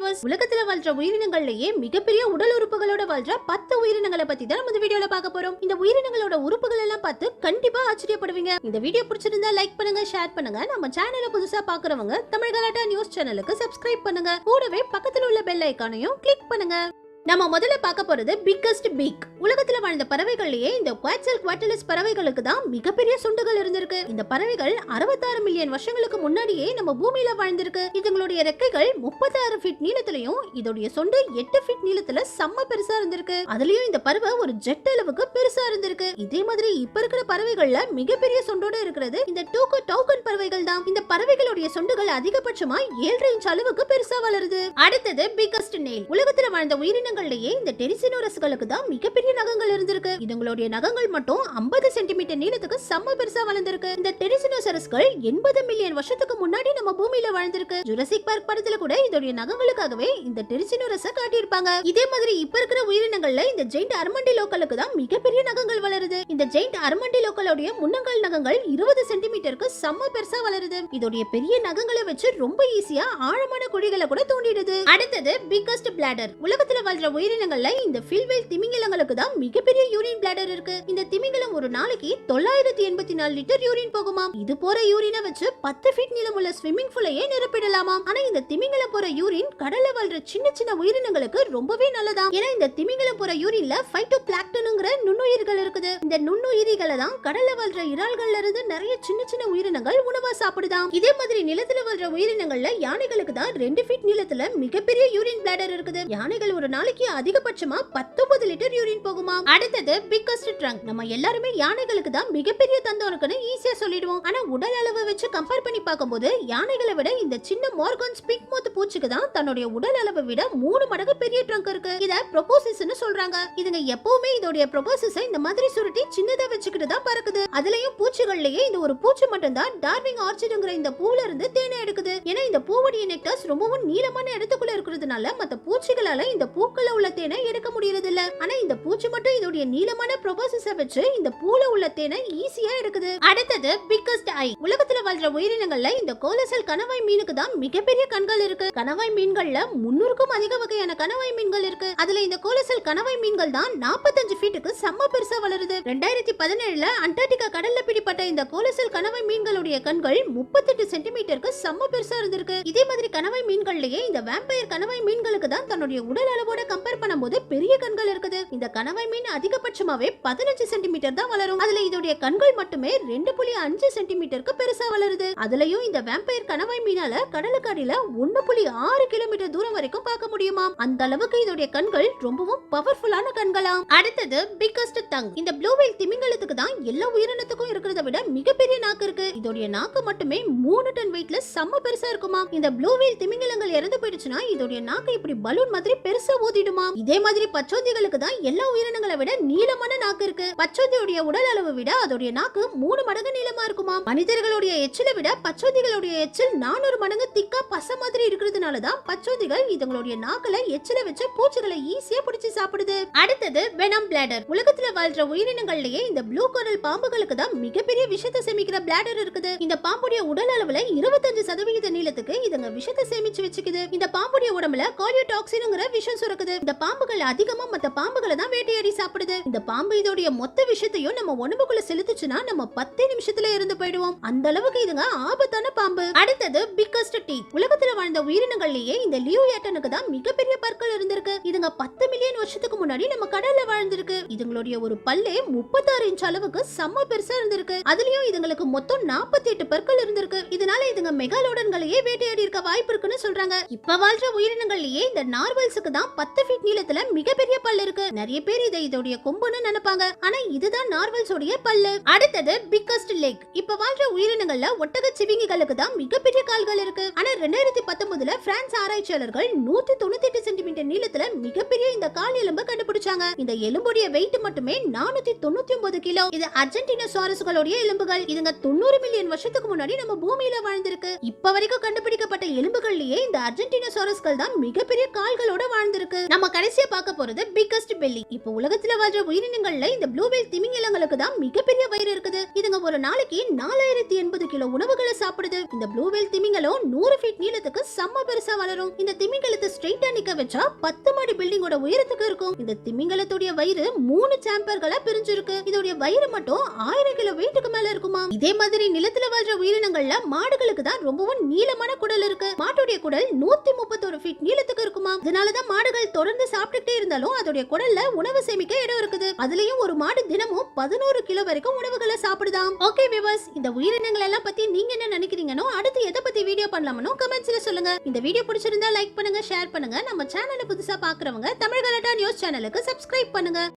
Viewers, உலகத்துல வாழ்ற உயிரினங்கள்லயே மிகப்பெரிய உடல் உறுப்புகளோட வாழ்ற 10 உயிரினங்களை பத்தி தான் நம்ம வீடியோல பார்க்க போறோம். இந்த உயிரினங்களோட உறுப்புகள் எல்லாம் பார்த்து கண்டிப்பா ஆச்சரியப்படுவீங்க. இந்த வீடியோ பிடிச்சிருந்தா லைக் பண்ணுங்க, ஷேர் பண்ணுங்க. நம்ம சேனலை புதுசா பாக்குறவங்க தமிழ் கலாட்டா நியூஸ் சேனலுக்கு சப்ஸ்கிரைப் பண்ணுங்க. கூடவே பக்கத்துல உள்ள பெல் ஐகானையும் கிளிக் பண்ணுங்க. நம்ம முதல்ல பார்க்க போறது பிக்கஸ்ட் பீக். உலகத்துல வாழ்ந்த பறவைகள்லயே இந்த குவாட்ஸல்குவாட்டிலிஸ் பறவைகளுக்கு தான் மிகப்பெரிய சுண்டுகள் இருந்திருக்கு. இந்த பறவைகள் 66 மில்லியன் வருஷங்களுக்கு முன்னாடியே நம்ம பூமியில வாழ்ந்திருக்கு. இதுங்களுடைய ரெக்கைகள் 36 ஃபீட் நீளத்திலையும் இதோடைய சொண்டு 8 ஃபீட் நீளத்துல செம்ம பெருசா இருந்திருக்கு. அதுலயும் இந்த பறவை ஒரு ஜெட் அளவுக்கு பெருசா இருந்திருக்கு. இதே மாதிரி இப்ப இருக்கிற பறவைகள்ல மிகப்பெரிய சொண்டோட இருக்கிறது இந்த டவுகன் பறவைகள் தான். இந்த பறவைகளுடைய சொண்டுகள் அதிகபட்சமா 7 இன்ச் அளவுக்கு பெருசா வளருது. அடுத்தது பிக்கஸ்ட் நெயில். உலகத்துல வாழ்ந்த உயிரினங்கள் இந்த டெரிசினோரஸ்களுக்கு தான் மிகப்பெரிய நகங்கள் இருந்திருக்கு. இதுங்களுடைய நகங்கள் மட்டும் 50 சென்டிமீட்டர் நீளத்துக்கு செம்ம பெருசா வளர்ந்திருக்கு. இந்த டெரிசினோசரஸ்கள் 80 மில்லியன் வருஷத்துக்கு முன்னாடி நம்ம பூமியில வாழ்ந்திருக்கு. ஜுராசிக் பார்க் படத்துல கூட இதோட நகங்களுக்காகவே இந்த டெரிசினோரஸ காட்டியிருப்பாங்க. இதே மாதிரி இப்ப இருக்கிற உயிரினங்கள்ல இந்த ஜெயிண்ட் அர்மண்டிலோக்களுக்கு தான் மிகப்பெரிய நகங்கள் வளருது. இந்த ஜெயிண்ட் அர்மண்டிலோக்களுடைய முன்னங்கால் நகங்கள் 20 சென்டிமீட்டருக்கு செம்ம பெருசா வளருது. இதோடைய பெரிய நகங்களை வச்சு ரொம்ப ஈஸியா ஆழமான குழிகளை கூட தோண்டிடுது. அடுத்தது பிக்கஸ்ட் பிளாடர். உலகத்துல வாழ்ற உயிரினங்கள்ல இந்த ஃபில்வேல் திமிங்கலங்களுக்கு தான் மிகப்பெரிய யூரின் பிளாடர் இருக்கு. இந்த திமிங்கலம் ஒரு நாளைக்கு 984 லிட்டர் யூரின் போகுமா. இது போற யூரினை வச்சு 10 ஃபீட் நீளமுள்ள ஸ்விம்மிங் பூலையே நிரப்பிடலாமா. ஆனா இந்த திமிங்கலம் போற யூரின் கடல்ல வாழ்ற சின்ன சின்ன உயிரினங்களுக்கு ரொம்பவே நல்லதா. ஏன்னா இந்த திமிங்கலம் போற யூரின்ல பைட்டோபிளாங்க்டன்ங்கற நுண்ணுயிர்கள் இருக்குது. இந்த நுண்ணுயிரிகளை தான் கடல்ல வாழ்ற இறால்கள்ல இருந்து நிறைய சின்ன சின்ன உயிரினங்கள் உணவா சாப்பிடுதாம். இதே மாதிரி நிலத்துல வாழ்ற உயிரினங்கள்ல யானைகளுக்கு தான் 2 ஃபீட் நீளத்துல மிகப்பெரிய யூரின் பிளாடர் இருக்குது. யானைகள் ஒரு நாளைக்கு அதிகபட்சமா 19 லிட்டர் யூரின் போகுமா. அடுத்தது பிக்கஸ்ட் ட்ரங்க். நம்ம எல்லாருமே யானைகளுக்கு தான் மிகப்பெரிய தந்தம் இருக்குன்னு ஈஸியா சொல்லிடுவோம். ஆனா உடல் அளவை வச்சு கம்பேர் பண்ணி பார்க்கும்போது யானைகளை விட இந்த சின்ன மார்கன்ஸ் பிக்மவுத் பூச்சிக்கு தான் தன்னுடைய உடல் அளவை விட 3 மடங்கு பெரிய ட்ரங்க் இருக்கு. இத ப்ரோபோசிஸ்னு சொல்றாங்க. இதுங்க எப்பவுமே இதோட ப்ரோபோசிஸை இந்த மாதிரி சுருட்டி சின்னதா வச்சுக்கிட்டு தான் பறக்குது. அதுலயும் பூச்சிகள்லயே இந்த ஒரு பூச்சி மட்டும் தான் டார்விங் ஆர்ச்சிட்ங்கற இந்த பூல இருந்து தேனை எடுக்குது. ஏன்னா இந்த பூவுடைய நெக்டார்ஸ் ரொம்பவும் நீளமான இடத்துக்குள்ள இருக்கிறதுனால மத்த பூச்சிகளால இந்த பூக்கள உள்ள தேனை எடுக்க முடியறது இல்ல. ஆனா இந்த பூச்சி மட்டும் இதோட நீளமான ப்ரோபோசிஸை வச்சு இந்த பூல உள்ள தேனை ஈஸியா எடுக்குது. அடுத்தது பிக்கஸ்ட் ஐ. உலகத்துல வாழ்ற உயிரினங்கள்ல இந்த கோலசல் கணவாய் மீனுக்கு தான் மிகப்பெரிய கண்கள் இருக்கு. கணவாய் மீன்கள்ல 300க்கும் அதிக வகையான கணவாய் மீன்கள் இருக்கு. அதுல இந்த கோலசல் கணவாய் மீன்கள் தான் 45 ஃபீட்டுக்கு செம்ம பெருசா வளருது. 2017ல அண்டார்டிகா கடல்ல பிடிப்பட்ட இந்த கோலசல் கணவாய் மீன்களுடைய கண்கள் 38 சென்டிமீட்டருக்கு செம்ம பெருசா இருந்திருக்கு. இதே மாதிரி கணவாய் மீன்கள்லயே இந்த வேம்பயர் கணவாய் மீன்களுக்கு தான் தன்னுடைய உடல் அளவோட கம்பேர் பண்ணும்போது பெரிய கண்கள் இருக்குது. இந்த கணவாய் மீன் அதிகபட்சமாவே 15 சென்டிமீட்டர் தான் வளரும். அதுல இதோட கண்கள் மட்டுமே 2.5 சென்டிமீட்டருக்கு பெருசா வளருது. அதுலயும் இந்த வேம்பயர் கணவாய் மீனால கடலுக்கு அடியில 1.6 கிலோமீட்டர் தூரம் வரைக்கும் பார்க்க முடியுமா. அந்த அளவுக்கு இதோட கண்கள் ரொம்பவும் பவர்ஃபுல்லான கண்களாம். அடுத்தது பிக்கஸ்ட் டங். இந்த ப்ளூ வேல் திமிங்கலத்துக்கு தான் எல்லா உயிரினத்துக்கும் இருக்கிறத விட மிகப்பெரிய நாக்கு இருக்கு. இதோட நாக்கு மட்டுமே 3 டன் வெயிட்ல செம்ம பெருசா இருக்குமா. இந்த ப்ளூ வேல் திமிங்கலங்கள் இறந்து போயிடுச்சுன்னா இதோட நாக்கு இப்படி பலூன் மாதிரி பெருசா ஊதிடுமா. இதே மாதிரி பச்சோந்திகளுக்கு தான் எல்லா உயிரினங்களை விட நீளமான நாக்கு இருக்கு. பச்சோந்தியோட உடல் அளவு விட அதோட நாக்கு 3 மடங்கு நீளமா இருக்குமா. மனிதர்களுடைய எச்சிலை விட பச்சோந்திகளுடைய எச்சில் 400 மடங்கு திக்கா பச மாதிரி இருக்கிறதுனால தான் பச்சோந்திகள் இதுங்களுடைய நாக்குல எச்சில வச்சு பூச்சிகளை ஈஸியா பிடிச்சு சாப்பிடுது. அடுத்தது வெனம் பிளாடர். உலகத்துல வாழ்ற உயிரினங்கள்லயே இந்த ப்ளூ கோரல் பாம்புகளுக்கு தான் மிகப்பெரிய விஷத்தை சேமிக்கிற பிளாடர் இருக்குது. இந்த பாம்புடைய உடல் அளவுல 25% நீளத்துக்கு இதுங்க விஷத்தை சேமிச்சு வச்சுக்குது. இந்த பாம்புடைய உடம்புல காலியோடாக்சின்ங்கற விஷம் சுரக்குது. இந்த பாம்புகள் அதிகமா மத்த பாம்புகளை தான் வேட்டையாடி சாப்பிடுது. இந்த பாம்பு இதோட மொத்த விஷத்தையும் நம்ம உடம்புக்குள்ள செலுத்துச்சுன்னா நம்ம 10 நிமிஷத்துல இறந்து போயிடுவோம். அந்த அளவுக்கு இதுங்க ஆபத்தான பாம்பு. அடுத்தது பிக்கஸ்ட் டீத். உலகத்துல வாழ்ந்த உயிரினங்கள்லயே இந்த லியோயாட்டனுக்கு தான் மிகப்பெரிய பற்கள் இருந்திருக்கு. இதுங்க 10 மில்லியன் வருஷத்துக்கு முன்னாடி நம்ம கடல்ல வாழ்ந்திருக்கு. இதுங்களுடைய ஒரு பல்லே 36 இன்ச் அளவுக்கு செம்ம பெருசா இருந்திருக்கு. அதுலயும் இதுங்களுக்கு மொத்தம் 48 பற்கள் இருந்திருக்கு. இதனால இதுங்க மெகாலோடன்களையே வேட்டையாடி இருக்க வாய்ப்பு இருக்குன்னு சொல்றாங்க. இப்ப வாழ்ற உயிரினங்கள்லயே இந்த நார்வல்ஸுக்கு தான் 10 ஃபீட் நீளத்துல மிகப்பெரிய பல் இருக்கு. நிறைய பேர் இதை இதோட கொம்புன்னு நினைப்பாங்க. ஆனா இதுதான் நார்வல்ஸோட பல்லு. அடுத்தது பிக்கஸ்ட் லெக். இப்ப வாழ்ற உயிரினங்கள்ல ஒட்டக சிவிங்கிகளுக்கு தான் மிகப்பெரிய கால்கள் இருக்கு. ஆனா 2019ல பிரான்ஸ் ஆராய்ச்சியாளர்கள் 198 சென்டிமீட்டர் நீளத்துல மிகப்பெரிய இந்த கால் எலும்பை கண்டுபிடிச்சாங்க. இந்த எலும்புடைய வெயிட் மட்டுமே 499 கிலோ. இது அர்ஜென்டினோசாரஸ்களுடைய எலும்புகள். இதுங்க 90 மில்லியன் வருஷத்துக்கு முன்னாடி நம்ம பூமியில வாழ்ந்திருக்கு. இப்ப வரைக்கும் கண்டுபிடிக்கப்பட்ட எலும்புகள்லயே இந்த அர்ஜென்டினோசாரஸ்கள் தான் மிகப்பெரிய கால்களோட வாழ்ந்திருக்கு. நம்ம கடைசியா பார்க்க போறது பிக்கஸ்ட் பெல்லி. இப்போ உலகத்துல வாழ்ற உயிரினங்கள்ல இந்த ப்ளூ வேல் திமிங்கலங்களுக்கு தான் மிகப்பெரிய வயிறு இருக்குது. இதுங்க ஒரு நாளைக்கு 4080 கிலோ உணவுகளை சாப்பிடுது. இந்த ப்ளூ வேல் திமிங்கலம் 100 ஃபீட் நீளத்துக்கு செம்ம பெருசா வளரும். இந்த திமிங்கலத்தை ஸ்ட்ரைட்டா நிக்க வச்சா 10 மாடி பில்டிங்கோட உயரத்துக்கு இருக்கும். இந்த திமிங்கலத்துடைய வயிறு 3 சாம்பர்களா பிரிஞ்சிருக்கு. இதோட வயிறு மட்டும் 1000 கிலோ வெயிட்டுக்கு மேல இருக்குமா. இதே மாதிரி நிலத்துல வாழ்ற உயிரினங்கள்ல மாடுகளுக்கு தான் ரொம்பவும் நீளமான குடல் இருக்கு. மாட்டுடைய குடல் 131 ஃபீட் நீளத்துக்கு இருக்குமா. இதனாலதான் மாடுகள் தொடர்ந்து சாப்பிட்டுட்டே இருந்தாலும் அதோட குடல்ல உணவு சேமிக்க இடம் இருக்குது. அதுலயும் ஒரு மாடு தினமும் 11 கிலோ வரைக்கும் உணவுகளை சாப்பிடுதாம். ஓகே வியூவர்ஸ், இந்த உயிரினங்கள் எல்லாம் பத்தி நீங்க என்ன நினைக்கிறீங்கனோ, அடுத்து எதை பத்தி வீடியோ பண்ணலாமனோ கமெண்ட்ஸ்ல சொல்லுங்க. இந்த வீடியோ பிடிச்சிருந்தா லைக் பண்ணுங்க, ஷேர் பண்ணுங்க. நம்ம சேனலை புதுசா பாக்குறவங்க தமிழ் கலாட்டா நியூஸ் சேனலுக்கு சப்ஸ்கிரைப் பண்ணுங்க.